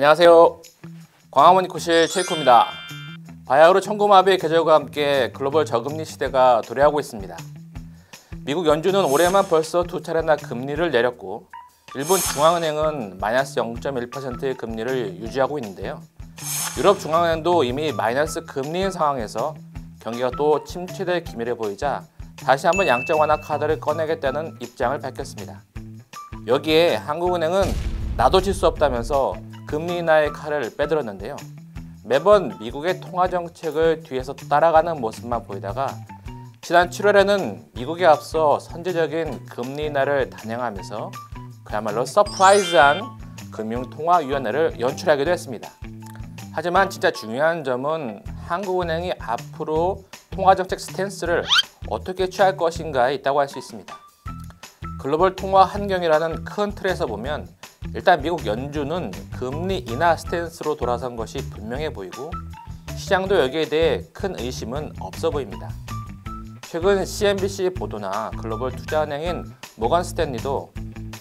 안녕하세요. 광화문 이코실 최이코입니다. 바야흐로 천고마비의 계절과 함께 글로벌 저금리 시대가 도래하고 있습니다. 미국 연준은 올해만 벌써 2차례나 금리를 내렸고 일본 중앙은행은 마이너스 0.1%의 금리를 유지하고 있는데요. 유럽 중앙은행도 이미 마이너스 금리인 상황에서 경기가 또 침체될 기미를 보이자 다시 한번 양적 완화 카드를 꺼내겠다는 입장을 밝혔습니다. 여기에 한국은행은 나도 질 수 없다면서 금리 인하의 칼을 빼들었는데요. 매번 미국의 통화 정책을 뒤에서 따라가는 모습만 보이다가 지난 7월에는 미국에 앞서 선제적인 금리 인하를 단행하면서 그야말로 서프라이즈한 금융통화위원회를 연출하기도 했습니다. 하지만 진짜 중요한 점은 한국은행이 앞으로 통화정책 스탠스를 어떻게 취할 것인가에 있다고 할 수 있습니다. 글로벌 통화 환경이라는 큰 틀에서 보면 일단 미국 연준은 금리 인하 스탠스로 돌아선 것이 분명해 보이고 시장도 여기에 대해 큰 의심은 없어 보입니다. 최근 CNBC 보도나 글로벌 투자은행인 모건 스탠리도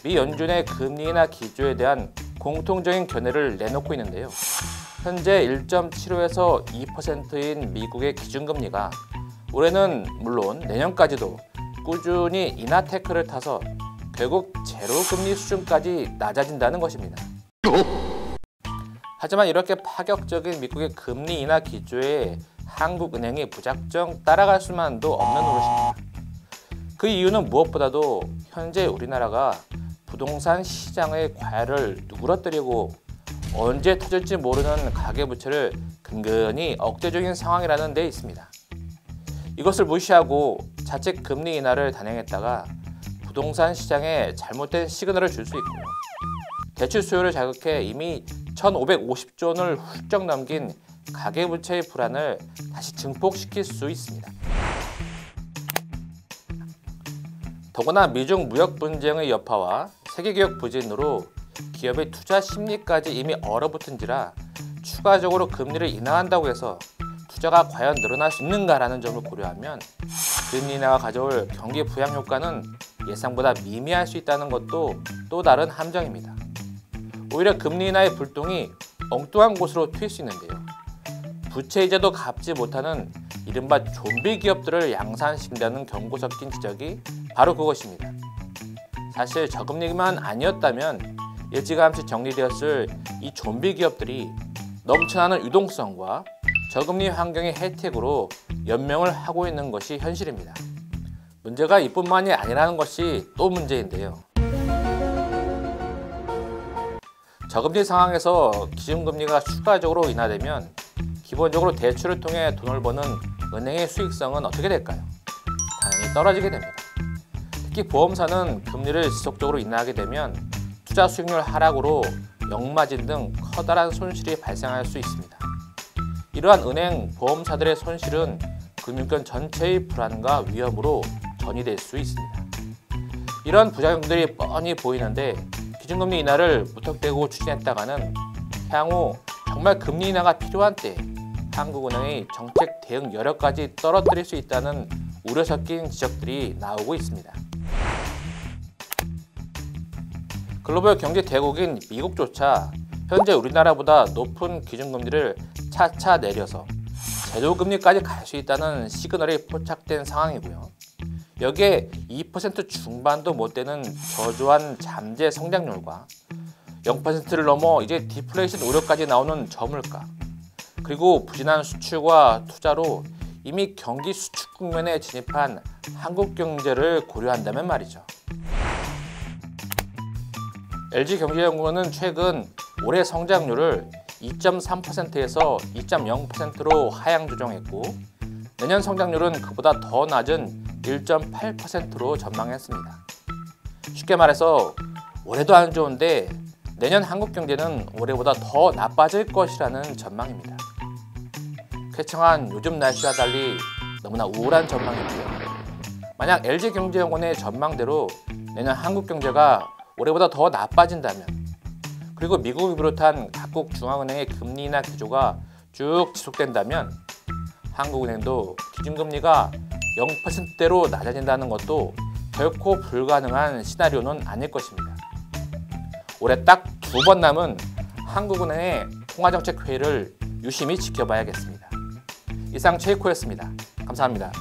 미 연준의 금리 인하 기조에 대한 공통적인 견해를 내놓고 있는데요. 현재 1.75에서 2%인 미국의 기준금리가 올해는 물론 내년까지도 꾸준히 인하 태클을 타서 결국 제로 금리 수준까지 낮아진다는 것입니다. 하지만 이렇게 파격적인 미국의 금리 인하 기조에 한국은행이 무작정 따라갈 수만도 없는 노릇입니다. 그 이유는 무엇보다도 현재 우리나라가 부동산 시장의 과열을 누그러뜨리고 언제 터질지 모르는 가계부채를 근근히 억제 중인 상황이라는 데 있습니다. 이것을 무시하고 자칫 금리 인하를 단행했다가 부동산 시장에 잘못된 시그널을 줄 수 있고요. 대출 수요를 자극해 이미 1,550조 원을 훌쩍 넘긴 가계부채의 불안을 다시 증폭시킬 수 있습니다. 더구나 미중 무역 분쟁의 여파와 세계기업 부진으로 기업의 투자 심리까지 이미 얼어붙은지라 추가적으로 금리를 인하한다고 해서 투자가 과연 늘어날 수 있는가라는 점을 고려하면 금리 인하가 가져올 경기 부양 효과는 예상보다 미미할 수 있다는 것도 또 다른 함정입니다. 오히려 금리 인하의 불똥이 엉뚱한 곳으로 튈 수 있는데요. 부채 이자도 갚지 못하는 이른바 좀비 기업들을 양산시킨다는 경고 섞인 지적이 바로 그것입니다. 사실 저금리만 아니었다면 일찌감치 정리되었을 이 좀비 기업들이 넘쳐나는 유동성과 저금리 환경의 혜택으로 연명을 하고 있는 것이 현실입니다. 문제가 이뿐만이 아니라는 것이 또 문제인데요. 저금리 상황에서 기준금리가 추가적으로 인하되면 기본적으로 대출을 통해 돈을 버는 은행의 수익성은 어떻게 될까요? 당연히 떨어지게 됩니다. 특히 보험사는 금리를 지속적으로 인하하게 되면 투자 수익률 하락으로 역마진 등 커다란 손실이 발생할 수 있습니다. 이러한 은행, 보험사들의 손실은 금융권 전체의 불안과 위험으로 전이될 수 있습니다. 이런 부작용들이 뻔히 보이는데 기준금리 인하를 무턱대고 추진했다가는 향후 정말 금리 인하가 필요한 때 한국은행의 정책 대응 여력까지 떨어뜨릴 수 있다는 우려 섞인 지적들이 나오고 있습니다. 글로벌 경제 대국인 미국조차 현재 우리나라보다 높은 기준금리를 차차 내려서 제로금리까지 갈 수 있다는 시그널이 포착된 상황이고요. 여기에 2% 중반도 못 되는 저조한 잠재 성장률과 0%를 넘어 이제 디플레이션 우려까지 나오는 저물가, 그리고 부진한 수출과 투자로 이미 경기 수축 국면에 진입한 한국 경제를 고려한다면 말이죠. LG경제연구원은 최근 올해 성장률을 2.3%에서 2.0%로 하향 조정했고 내년 성장률은 그보다 더 낮은 1.8%로 전망했습니다. 쉽게 말해서 올해도 안 좋은데 내년 한국 경제는 올해보다 더 나빠질 것이라는 전망입니다. 쾌청한 요즘 날씨와 달리 너무나 우울한 전망인데요. 만약 LG경제연구원의 전망대로 내년 한국 경제가 올해보다 더 나빠진다면, 그리고 미국을 비롯한 각국 중앙은행의 금리 인하 기조가 쭉 지속된다면 한국은행도 기준금리가 0%대로 낮아진다는 것도 결코 불가능한 시나리오는 아닐 것입니다. 올해 딱 2번 남은 한국은행의 통화정책 회의를 유심히 지켜봐야겠습니다. 이상 최이코였습니다. 감사합니다.